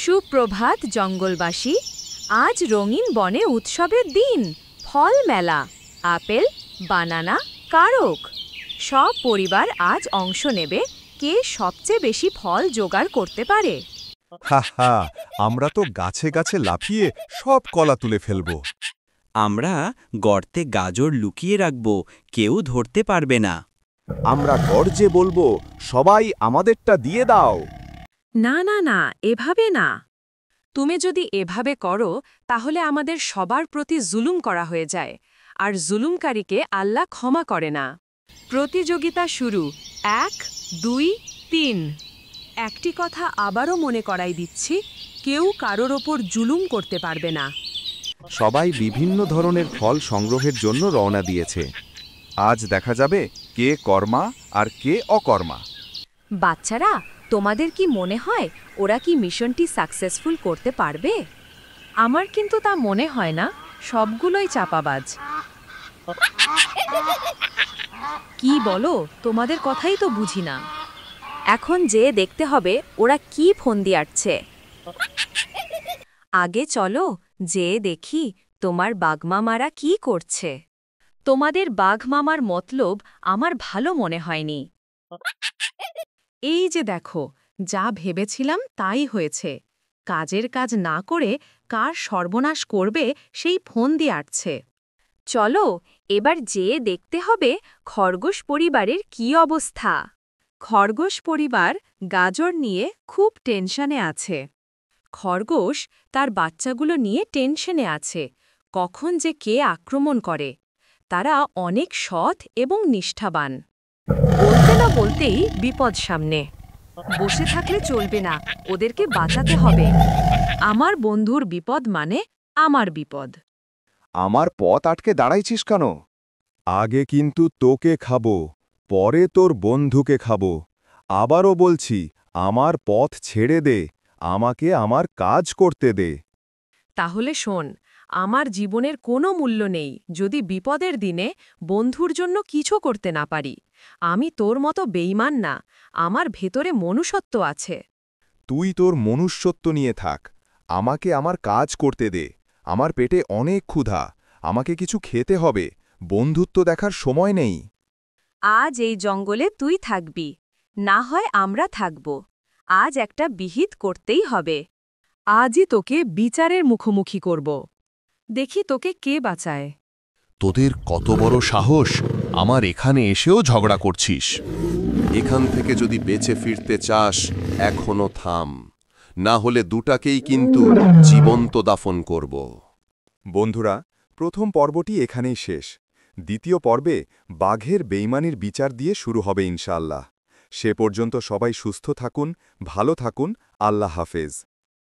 সুপ্রভাত জঙ্গলবাসী। আজ রঙিন বনে উৎসবের দিন। ফল মেলা, আপেল, বানানা, কারক। সব পরিবার আজ অংশ নেবে কে সবচেয়ে বেশি ফল জোগাড় করতে পারে। হা হা, আমরা তো গাছে গাছে লাফিয়ে সব কলা তুলে ফেলব। আমরা গর্তে গাজর লুকিয়ে রাখব, কেউ ধরতে পারবে না। আমরা গর্জে বলবো, সবাই আমাদেরটা দিয়ে দাও। না না না, এভাবে না। তুমি যদি এভাবে করো তাহলে আমাদের সবার প্রতি জুলুম করা হয়ে যায়, আর জুলুমকারীকে আল্লাহ ক্ষমা করে না। প্রতিযোগিতা শুরু। 1, 2, 3। একটি কথা আবারও মনে করাই দিচ্ছি, কেউ কারোর ওপর জুলুম করতে পারবে না। সবাই বিভিন্ন ধরনের ফল সংগ্রহের জন্য রওনা দিয়েছে। আজ দেখা যাবে কে কর্মা আর কে অকর্মা। বাচ্চারা, তোমাদের কি মনে হয় ওরা কি মিশনটি সাকসেসফুল করতে পারবে? আমার কিন্তু তা মনে হয় না, সবগুলোই চাপাবাজ। কি বলো? তোমাদের কথাই তো বুঝি না। এখন যে দেখতে হবে ওরা কি ফন্দি আটছে। আগে চলো যে দেখি তোমার বাঘমামারা কি করছে। তোমাদের বাঘমামার মতলব আমার ভালো মনে হয়নি। এই যে দেখো, যা ভেবেছিলাম তাই হয়েছে। কাজের কাজ না করে কার সর্বনাশ করবে সেই ফন্দি আটছে। চলো এবার যেয়ে দেখতে হবে খরগোশ পরিবারের কি অবস্থা। খরগোশ পরিবার গাজর নিয়ে খুব টেনশনে আছে। খরগোশ তার বাচ্চাগুলো নিয়ে টেনশনে আছে, কখন যে কে আক্রমণ করে। তারা অনেক সৎ এবং নিষ্ঠাবান। বলতে না বলতেই বিপদ সামনে। বসে থাকলে চলবে না, ওদেরকে বাঁচাতে হবে। আমার বন্ধুর বিপদ মানে আমার বিপদ। আমার পথ আটকে দাঁড়াইছিস কেন? আগে কিন্তু তোকে খাবো, পরে তোর বন্ধুকে খাবো। আবারও বলছি, আমার পথ ছেড়ে দে, আমাকে আমার কাজ করতে দে। তাহলে শোন, আমার জীবনের কোনো মূল্য নেই যদি বিপদের দিনে বন্ধুর জন্য কিছু করতে না পারি। আমি তোর মতো বেঈমান না, আমার ভেতরে মনুষ্যত্ব আছে। তুই তোর মনুষ্যত্ব নিয়ে থাক, আমাকে আমার কাজ করতে দে। আমার পেটে অনেক ক্ষুধা, আমাকে কিছু খেতে হবে, বন্ধুত্ব দেখার সময় নেই। আজ এই জঙ্গলে তুই থাকবি, না হয় আমরা থাকব। আজ একটা বিহিত করতেই হবে। আজই তোকে বিচারের মুখোমুখি করব। দেখি তোকে কে বাঁচায়। তোদের কত বড় সাহস, আমার এখানে এসেও ঝগড়া করছিস। এখান থেকে যদি বেঁচে ফিরতে চাস এখনো থাম, না হলে দুটাকেই কিন্তু জীবন্ত দাফন করব। বন্ধুরা, প্রথম পর্বটি এখানেই শেষ। দ্বিতীয় পর্বে বাঘের বেইমানির বিচার দিয়ে শুরু হবে ইনশাআল্লাহ। সে পর্যন্ত সবাই সুস্থ থাকুন, ভালো থাকুন। আল্লাহ হাফেজ।